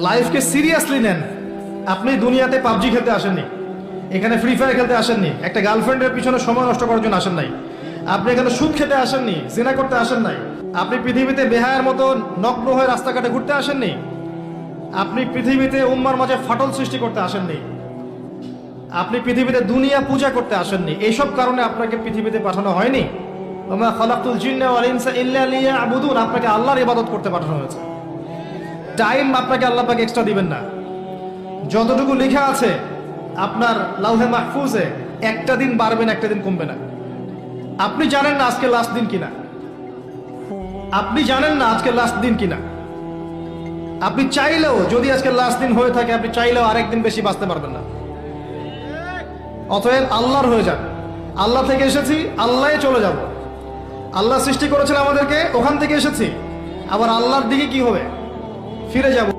লাইফকে seriously নেন। আপনি দুনিয়াতে পাবজি খেলতে আসেননি, এখানে ফ্রি ফায়ার খেলতে আসেননি, একটা গার্লফ্রেন্ডের পিছনে সময় নষ্ট করার জন্য আসেন নাই, আপনি এখানে সুদ খেতে আসেননি, জিনা করতে আসেন নাই, আপনি পৃথিবীতে বেহায়ার মতো নগ্ন হয়ে রাস্তাঘাটে ঘুরতে আসেননি, আপনি পৃথিবীতে উম্মার মাঝে ফাটল সৃষ্টি করতে আসেননি, আপনি পৃথিবীতে দুনিয়া পূজা করতে আসেননি। এইসব কারণে আপনাকে পৃথিবীতে পাঠানো হয়নি। ওমা খালাকতুল জিন্না ওয়াল ইনসা ইল্লা লিয়াবুদুন, আপনাকে আল্লাহর ইবাদত করতে পাঠানো হয়েছে। টাইম আপনাকে আল্লাহ পাক এক্সট্রা দিবেন না। যতটুকু লেখা আছে আপনার লাউহে মাহফুজে, একটা দিন বাড়বেন, একটা দিন কমবে না। আপনি জানেন না আজকে লাস্ট দিন কিনা, আপনি জানেন না আজকে লাস্ট দিন কিনা। আপনি চাইলেও, যদি আজকে লাস্ট দিন হয়ে থাকে, আপনি চাইলেও আরেকদিন বেশি বাঁচতে পারবেন না। অতএব আল্লাহর হয়ে যান। আল্লাহ থেকে এসেছি, আল্লাহ চলে যাব। আল্লাহ সৃষ্টি করেছেন আমাদেরকে, ওখান থেকে এসেছি, আবার আল্লাহর দিকে কি হবে, ফিরে যাব।